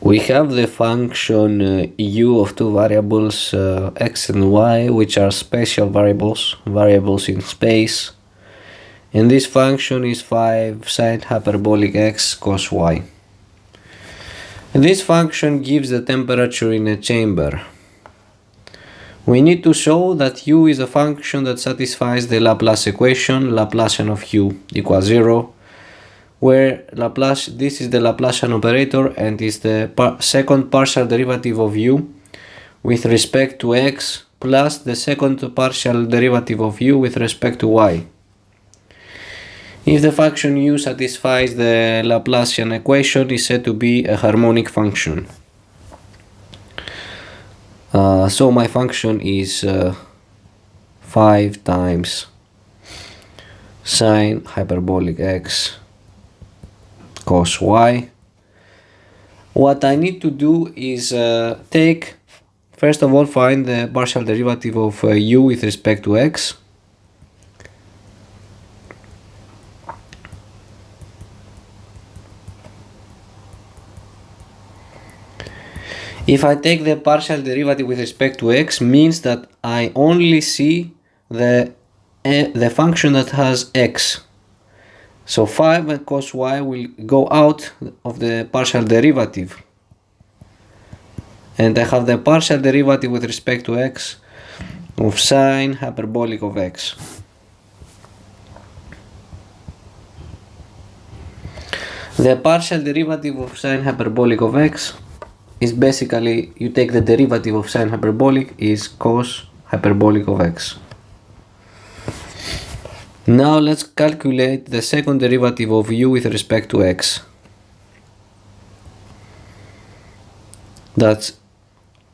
We have the function u of two variables x and y, which are spatial variables in space, and this function is 5 sine hyperbolic x cos y. And this function gives the temperature in a chamber. We need to show that u is a function that satisfies the Laplace equation, Laplacian of u equals 0, where this is the Laplacian operator and is the second partial derivative of u with respect to x plus the second partial derivative of u with respect to y. If the function u satisfies the Laplacian equation, it is said to be a harmonic function. So my function is 5 times sine hyperbolic x cos y. What I need to do is first of all, find the partial derivative of u with respect to x. If I take the partial derivative with respect to x, means that I only see the function that has x. So 5 cos y will go out of the partial derivative. And I have the partial derivative with respect to x of sine hyperbolic of x. The partial derivative of sine hyperbolic of x is basically, you take the derivative of sine hyperbolic is cos hyperbolic of x. Now let's calculate the second derivative of u with respect to x. That's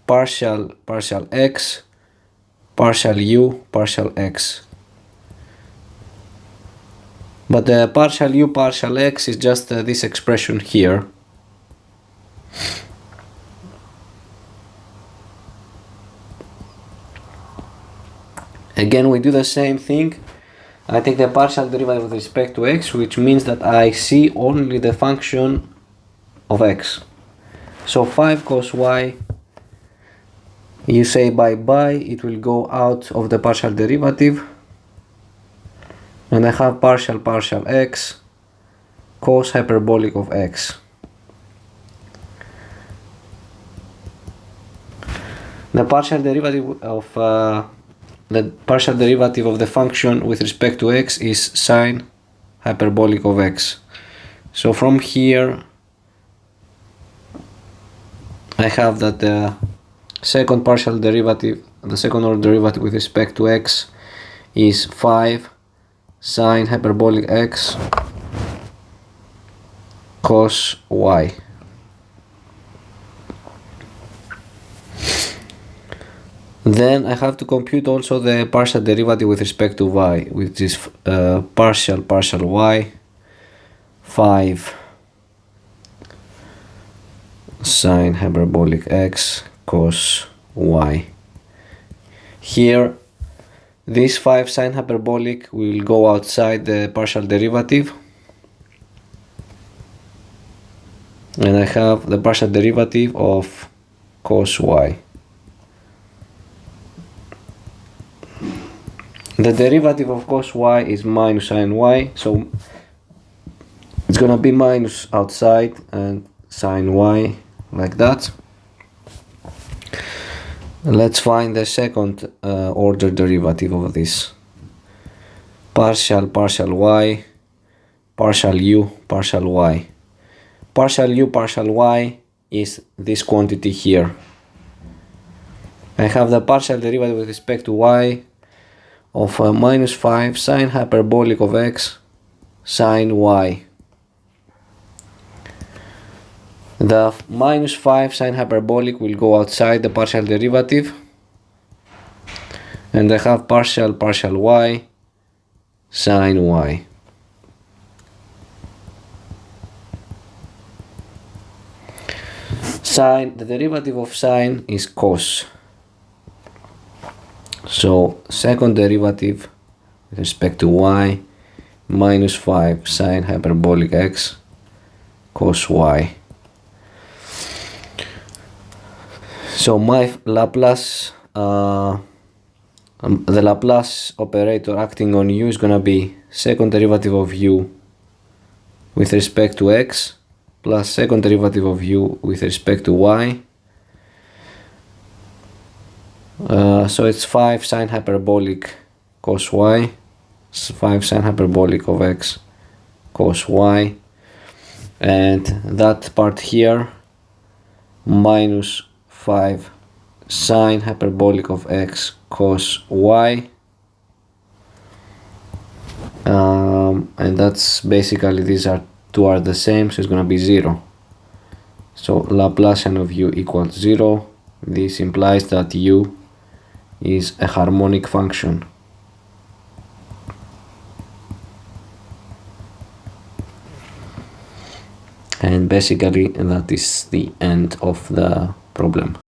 partial x, partial u, partial x. But the partial u, partial x is just this expression here. Again, we do the same thing. I take the partial derivative with respect to x, which means that I see only the function of x. So 5 cos y, you say bye-bye, it will go out of the partial derivative. And I have partial x cos hyperbolic of x. The partial derivative of the function with respect to x is sine hyperbolic of x. So from here I have that the second partial derivative, the second order derivative with respect to x is 5 sine hyperbolic x cos y. Then I have to compute also the partial derivative with respect to y, which is partial y, 5 sine hyperbolic x cos y. Here, this 5 sine hyperbolic will go outside the partial derivative, and I have the partial derivative of cos y. The derivative of cos y is minus sine y, so it's gonna be minus outside and sine y like that. Let's find the second order derivative of this. Partial y, partial u, partial y. Partial u, partial y is this quantity here. I have the partial derivative with respect to y of minus 5 sine hyperbolic of x sine y. The minus 5 sine hyperbolic will go outside the partial derivative, and I have partial y sine y. The derivative of sine is cos. So second derivative with respect to y, minus 5 sine hyperbolic x cos y. So my Laplace, the Laplace operator acting on u is gonna be second derivative of u with respect to x plus second derivative of u with respect to y. So it's 5 sine hyperbolic cos y, 5 sine hyperbolic of x cos y, and that part here minus 5 sine hyperbolic of x cos y, and that's basically, these two are the same, so it's going to be 0. So Laplacian of u equals 0. This implies that u is a harmonic function. And basically that is the end of the problem.